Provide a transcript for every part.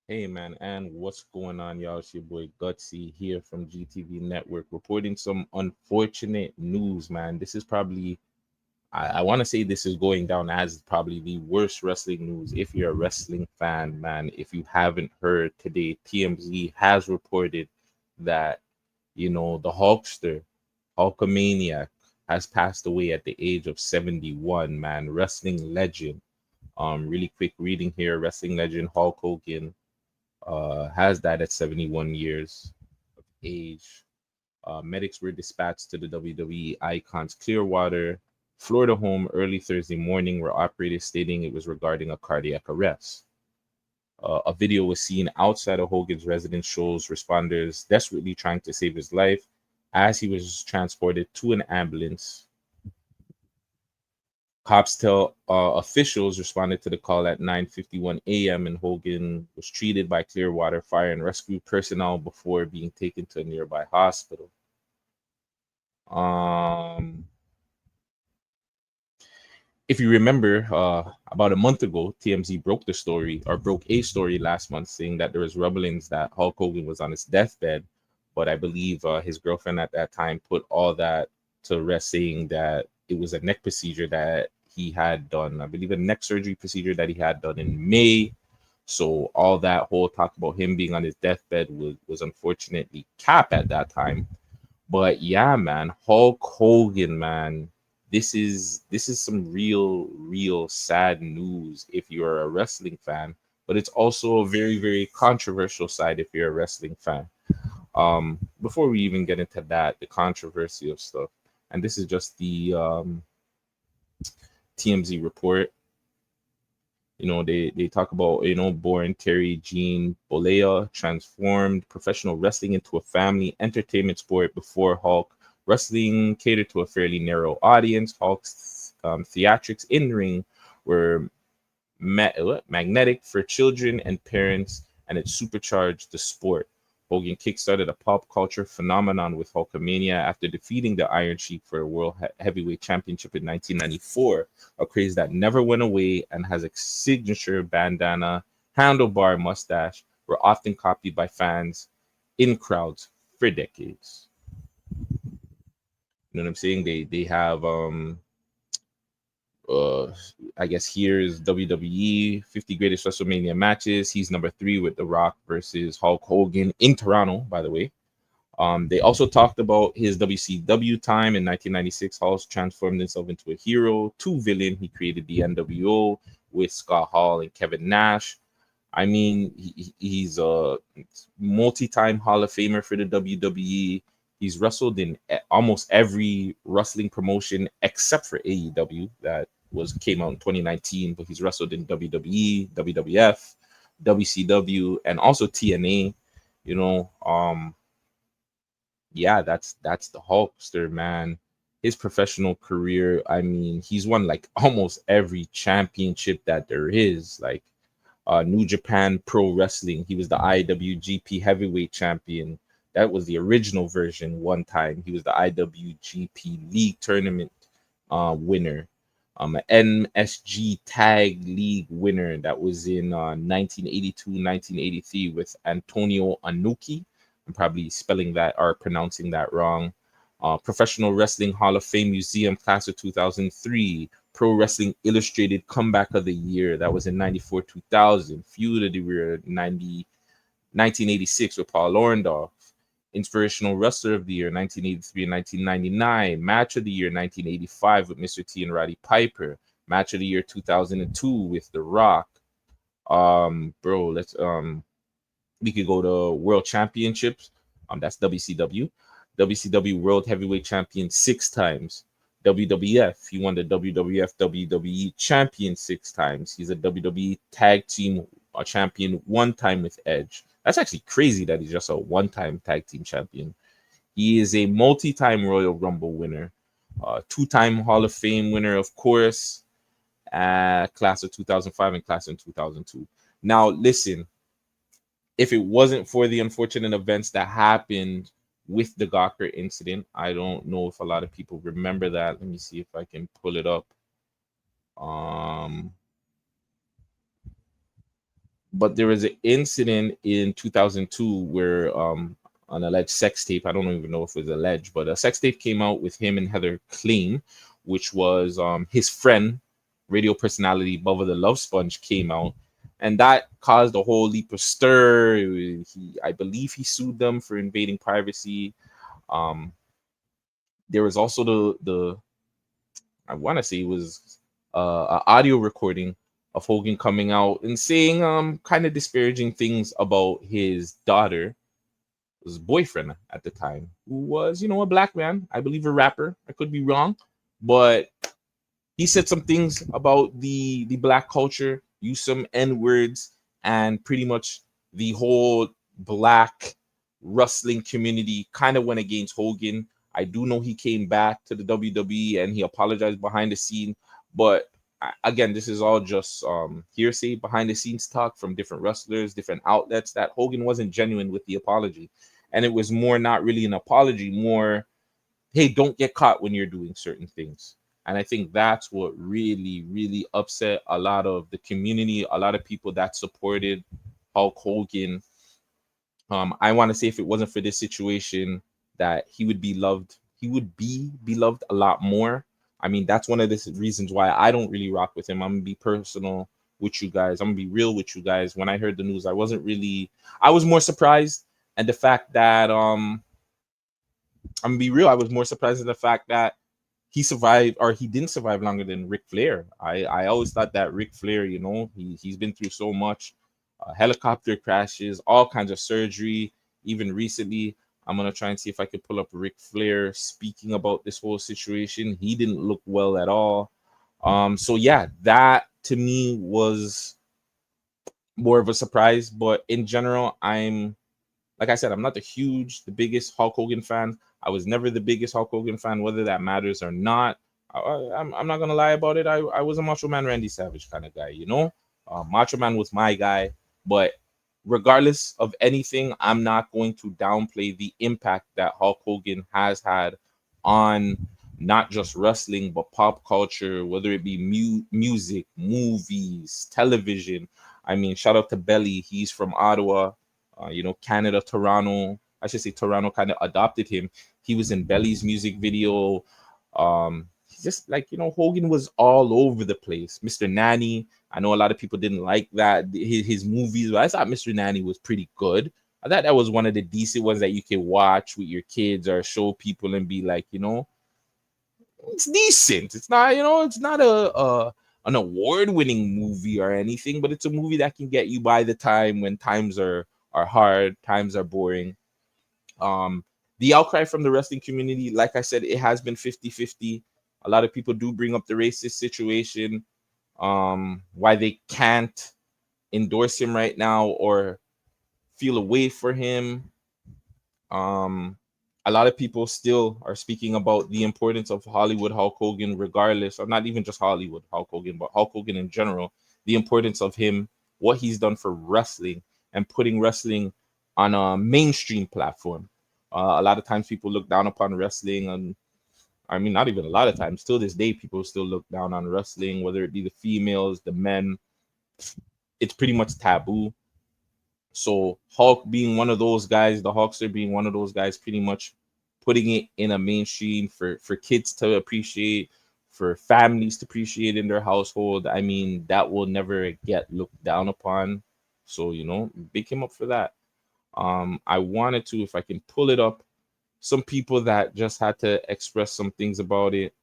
Hey man, and what's going on, y'all? It's your boy Gutsy here from GTV Network reporting some unfortunate news, man. This is probably, I want to say this is going down as probably the worst wrestling news if you're a wrestling fan, man. If you haven't heard today, TMZ has reported that, the Hulkster, Hulkamania, has passed away at the age of 71, man. Wrestling legend. Really quick reading here, wrestling legend Hulk Hogan has died at 71 years of age. Medics were dispatched to the WWE Icon's Clearwater, Florida home early Thursday morning, where operators stating it was regarding a cardiac arrest. A video was seen outside of Hogan's residence shows responders desperately trying to save his life as he was transported to an ambulance. Cops tell officials responded to the call at 9:51 a.m. and Hogan was treated by Clearwater Fire and Rescue personnel before being taken to a nearby hospital. Um, if you remember, about a month ago, TMZ broke a story last month saying that there was rumblings that Hulk Hogan was on his deathbed, but I believe his girlfriend at that time put all that to rest, saying that it was a neck procedure that he had done. I believe a neck surgery procedure that he had done in May. So all that whole talk about him being on his deathbed was unfortunately capped at that time. But yeah, man, Hulk Hogan, man, this is some real sad news if you're a wrestling fan, but it's also a very controversial side if you're a wrestling fan. Before we even get into that, the controversy of stuff, and this is just the TMZ report. They talk about, born Terry Jean Bollea transformed professional wrestling into a family entertainment sport. Before Hulk, wrestling catered to a fairly narrow audience. Hulk's theatrics in ring were magnetic for children and parents, and it supercharged the sport. Hogan kickstarted a pop culture phenomenon with Hulkamania after defeating the Iron Sheik for the World Heavyweight Championship in 1994, a craze that never went away and has a signature bandana, handlebar mustache, were often copied by fans in crowds for decades. You know what I'm saying? They have uh I guess here's WWE 50 greatest WrestleMania matches. He's number 3 with The Rock versus Hulk Hogan in Toronto, by the way. They also talked about his WCW time in 1996. Hall transformed himself into a hero, to villain. He created the NWO with Scott Hall and Kevin Nash. I mean, he's a multi-time Hall of Famer for the WWE. He's wrestled in almost every wrestling promotion except for AEW that was came out in 2019, but he's wrestled in WWE, WWF, WCW, and also TNA. You know, yeah, that's the Hulkster, man. His professional career, I mean, he's won like almost every championship that there is. Like New Japan Pro Wrestling, he was the IWGP Heavyweight Champion. That was the original version. One time, he was the IWGP League Tournament winner. An MSG Tag League winner that was in 1982, 1983 with Antonio Anuki. I'm probably spelling that or pronouncing that wrong. Professional Wrestling Hall of Fame Museum class of 2003. Pro Wrestling Illustrated Comeback of the Year. That was in 94 2000. Feud of the Year 1986 with Paul Orndorff. Inspirational Wrestler of the Year 1983 and 1999. Match of the Year 1985 with Mr. T and Roddy Piper. Match of the Year 2002 with The Rock. Bro, let's we could go to World Championships. That's WCW. WCW World Heavyweight Champion 6 times. WWF, he won the WWF WWE Champion 6 times. He's a WWE Tag Team Champion 1 time with Edge. That's actually crazy that he's just a 1 time Tag Team Champion. He is a multi-time Royal Rumble winner, 2 time Hall of Fame winner, of course, class of 2005 and class in 2002. Now, listen, if it wasn't for the unfortunate events that happened with the Gawker incident, I don't know if a lot of people remember that. Let me see if I can pull it up. Um, But there was an incident in 2002 where an alleged sex tape, I don't even know if it was alleged, but a sex tape came out with him and Heather Clean, which was his friend, radio personality Bubba the Love Sponge, came out. And that caused a whole leap of stir. I believe he sued them for invading privacy. Um, there was also the I want to say it was an audio recording of Hogan coming out and saying kind of disparaging things about his daughter, his boyfriend at the time, who was, a black man, I believe a rapper. I could be wrong, but he said some things about the black culture, used some N words, and pretty much the whole black wrestling community kind of went against Hogan. I do know he came back to the WWE and he apologized behind the scene, but again, this is all just hearsay, behind the scenes talk from different wrestlers, different outlets, that Hogan wasn't genuine with the apology. And it was more not really an apology, more, hey, don't get caught when you're doing certain things. And I think that's what really, really upset a lot of the community, a lot of people that supported Hulk Hogan. I want to say if it wasn't for this situation, that he would be loved. He would be beloved a lot more. I mean, that's one of the reasons why I don't really rock with him. I'm gonna be personal with you guys. I'm gonna be real with you guys. When I heard the news, I was more surprised. And the fact that I'm gonna be real, I was more surprised at the fact that he survived, or he didn't survive longer than Ric Flair. I always thought that Ric Flair, he's been through so much, helicopter crashes, all kinds of surgery. Even recently, I'm gonna try and see if I could pull up Ric Flair speaking about this whole situation. He didn't look well at all. So yeah, that to me was more of a surprise. But in general, like I said, I'm not the biggest Hulk Hogan fan. I was never the biggest Hulk Hogan fan, whether that matters or not. I'm not gonna lie about it. I was a Macho Man Randy Savage kind of guy, Macho Man was my guy. But regardless of anything, I'm not going to downplay the impact that Hulk Hogan has had on not just wrestling but pop culture, whether it be music, movies, television. I mean, shout out to Belly. He's from Ottawa, Canada, Toronto. I should say Toronto kind of adopted him. He was in Belly's music video. Just like, Hogan was all over the place. Mr. Nanny. I know a lot of people didn't like that his movies, but I thought Mr. Nanny was pretty good. I thought that was one of the decent ones that you could watch with your kids or show people and be like, it's decent. It's not, it's not a an award-winning movie or anything, but it's a movie that can get you by the time when times are hard, times are boring. Um, the outcry from the wrestling community, like I said, it has been 50-50. A lot of people do bring up the racist situation, why they can't endorse him right now or feel a way for him. Um, a lot of people still are speaking about the importance of Hollywood Hulk Hogan, regardless, or not even just Hollywood Hulk Hogan, but Hulk Hogan in general. The importance of him, what he's done for wrestling, and putting wrestling on a mainstream platform. A lot of times people look down upon wrestling, and I mean, not even a lot of times. Still this day, people still look down on wrestling, whether it be the females, the men. It's pretty much taboo. So Hulk being one of those guys, the Hulkster being one of those guys, pretty much putting it in a mainstream for kids to appreciate, for families to appreciate in their household. I mean, that will never get looked down upon. So, big him up for that. I wanted to, if I can pull it up, some people that just had to express some things about it.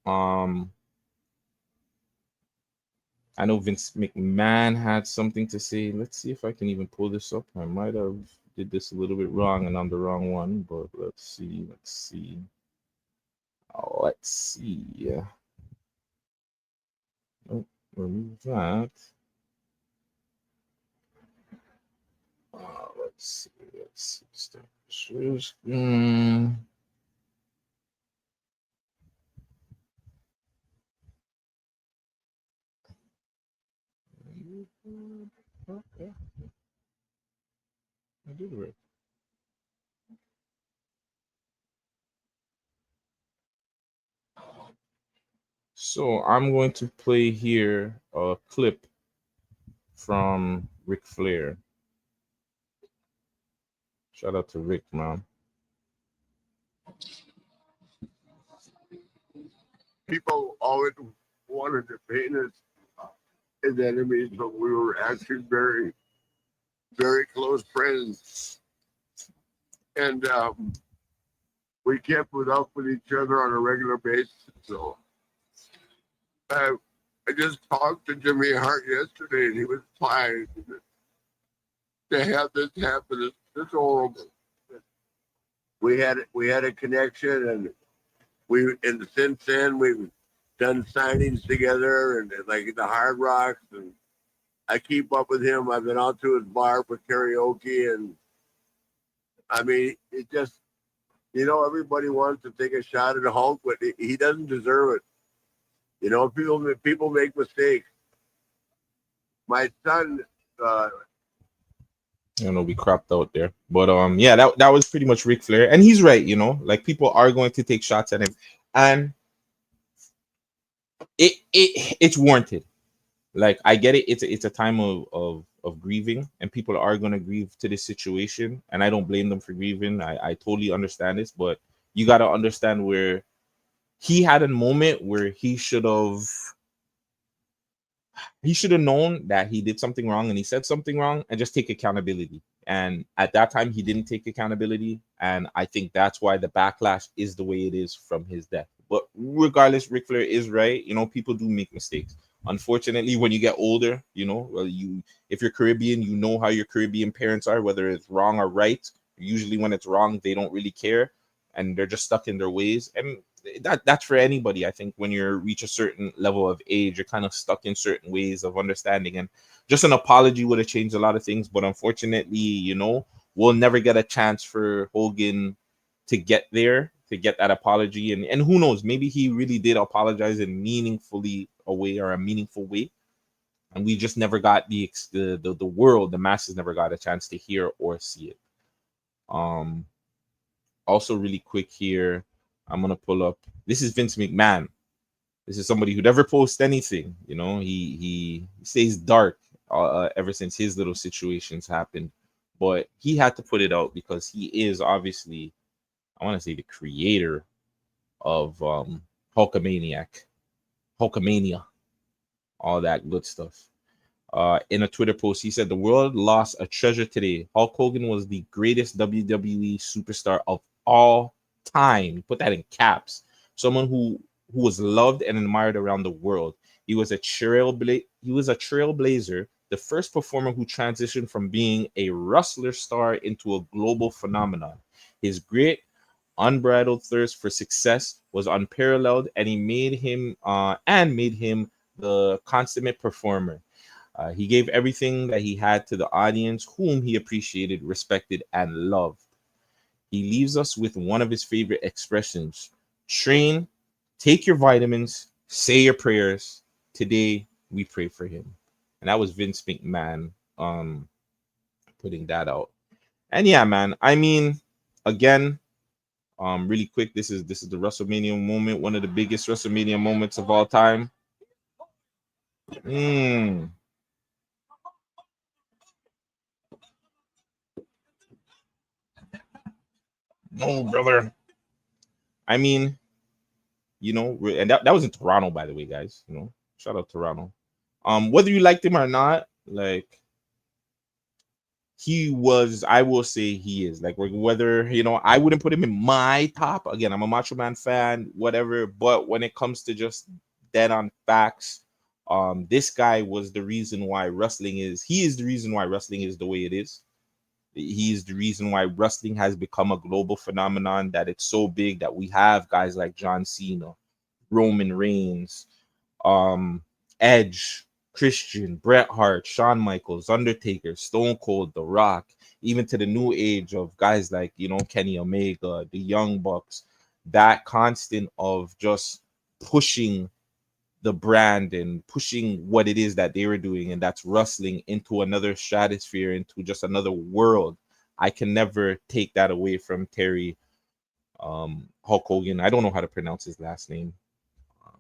Um, I know Vince McMahon had something to say. Let's see if I can even pull this up. I might have did this a little bit wrong and I'm the wrong one, but let's see. Let's see. Oh, let's see. Yeah. Oh, remove that. Let's see. Let's see. Okay. I did it. So I'm going to play here a clip from Ric Flair. Shout out to Rick, man. People always wanted to paint us as enemies, but we were actually very, very close friends. And we kept it up with each other on a regular basis. So I, I just talked to Jimmy Hart yesterday, and he was fine. To have this happen, it's horrible. We had a connection, and since then we've done signings together, and like the Hard Rocks, and I keep up with him. I've been out to his bar for karaoke, and I mean, it just everybody wants to take a shot at Hulk, but he doesn't deserve it. People make mistakes. My son, We cropped out there, but yeah, that was pretty much Ric Flair, and he's right. Like people are going to take shots at him, and it's warranted. Like I get it. It's a time of grieving, and people are gonna grieve to this situation, and I don't blame them for grieving. I totally understand this, but you got to understand where he had a moment where he should have known that he did something wrong and he said something wrong and just take accountability. And at that time, he didn't take accountability. And I think that's why the backlash is the way it is from his death. But regardless, Ric Flair is right. People do make mistakes. Unfortunately, when you get older, if you're Caribbean, you know how your Caribbean parents are, whether it's wrong or right. Usually when it's wrong, they don't really care and they're just stuck in their ways. And that's for anybody. I think when you reach a certain level of age, you're kind of stuck in certain ways of understanding, and just an apology would have changed a lot of things. But unfortunately, we'll never get a chance for Hogan to get there, to get that apology. And who knows, maybe he really did apologize in meaningfully a way or a meaningful way, and we just never got the world, the masses never got a chance to hear or see it. um Also, really quick here, I'm gonna pull up. This is Vince McMahon. This is somebody who never posts anything. He stays dark ever since his little situations happened, but he had to put it out because he is obviously, I want to say, the creator of Hulkamaniac, Hulkamania, all that good stuff. In a Twitter post, he said, "The world lost a treasure today. Hulk Hogan was the greatest WWE superstar of all time." He put that in caps. Someone who was loved and admired around the world. He was a trailblazer, the first performer who transitioned from being a wrestler star into a global phenomenon. His grit, unbridled thirst for success was unparalleled, and he made him the consummate performer. He gave everything that he had to the audience, whom he appreciated, respected, and loved. He leaves us with one of his favorite expressions: train, take your vitamins, say your prayers. Today, we pray for him. And that was Vince McMahon putting that out. And yeah, man, I mean, again, really quick, this is the WrestleMania moment, one of the biggest WrestleMania moments of all time. Mm, no, brother. I mean, and that was in Toronto, by the way, guys. Shout out Toronto. Whether you liked him or not, like, he was, I will say he is, like, whether I wouldn't put him in my top. Again, I'm a Macho Man fan, whatever, but when it comes to just dead on facts, this guy was the reason why wrestling is he is the reason why wrestling is the way it is. He is the reason why wrestling has become a global phenomenon, that it's so big that we have guys like John Cena, Roman Reigns, um, Edge, Christian, Bret Hart, Shawn Michaels, Undertaker, Stone Cold, The Rock, even to the new age of guys like, Kenny Omega, the Young Bucks. That constant of just pushing the brand and pushing what it is that they were doing, and that's wrestling, into another stratosphere, into just another world. I can never take that away from Terry, Hulk Hogan. I don't know how to pronounce his last name, um,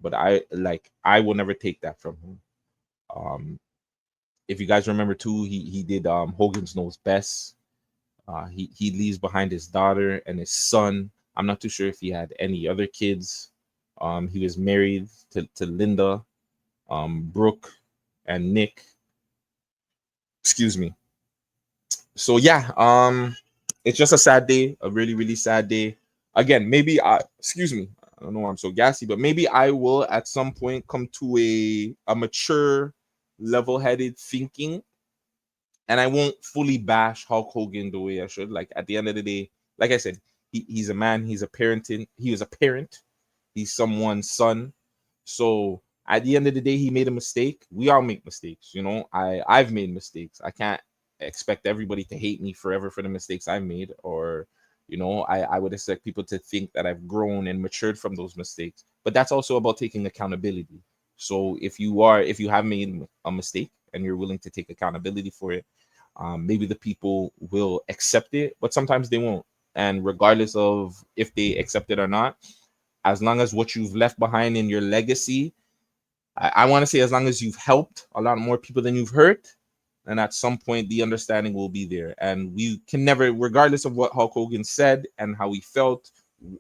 but I will never take that from him. If you guys remember too, he did Hogan's Knows Best. He leaves behind his daughter and his son. I'm not too sure if he had any other kids. He was married to Linda, Brooke, and Nick. Excuse me. So yeah, it's just a sad day, a really really sad day. Again, maybe I excuse me. I don't know why I'm so gassy, but maybe I will at some point come to a mature, level-headed thinking, and I won't fully bash Hulk Hogan the way I should. Like at the end of the day, like I said, he's a man. He's a parenting. He was a parent. He's someone's son. So at the end of the day, he made a mistake. We all make mistakes, you know. I've made mistakes. I can't expect everybody to hate me forever for the mistakes I made, or I would expect people to think that I've grown and matured from those mistakes. But that's also about taking accountability. So if you have made a mistake and you're willing to take accountability for it, maybe the people will accept it, but sometimes they won't. And regardless of if they accept it or not, as long as what you've left behind in your legacy, I want to say as long as you've helped a lot more people than you've hurt, and at some point the understanding will be there. And we can never, regardless of what Hulk Hogan said and how he felt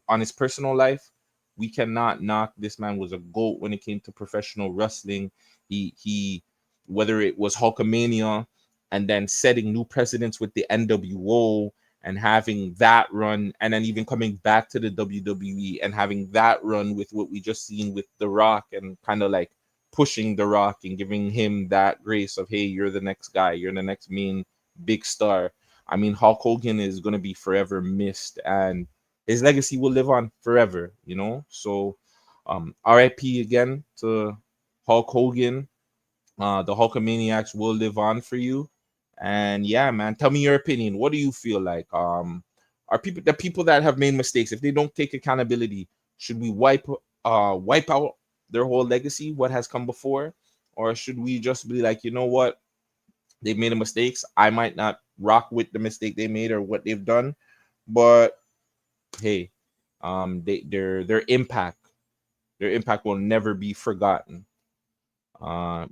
on his personal life, we cannot knock this man was a GOAT when it came to professional wrestling. He whether it was Hulkamania and then setting new precedents with the NWO and having that run, and then even coming back to the WWE and having that run with what we just seen with The Rock, and kind of like pushing The Rock and giving him that grace of, hey, you're the next guy, you're the next main big star. I mean, Hulk Hogan is going to be forever missed, and his legacy will live on forever, you know. So RIP again to Hulk Hogan. The Hulkamaniacs will live on for you. And yeah, man, tell me your opinion. What do you feel like? Are people that have made mistakes, if they don't take accountability, should we wipe out their whole legacy, what has come before? Or should we just be like, you know what? They've made a mistakes. I might not rock with the mistake they made or what they've done, but hey, their impact will never be forgotten.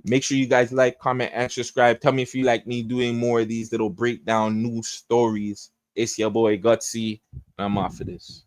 Make sure you guys like, comment, and subscribe. Tell me if you like me doing more of these little breakdown news stories. It's your boy Gutsy, and I'm off for this.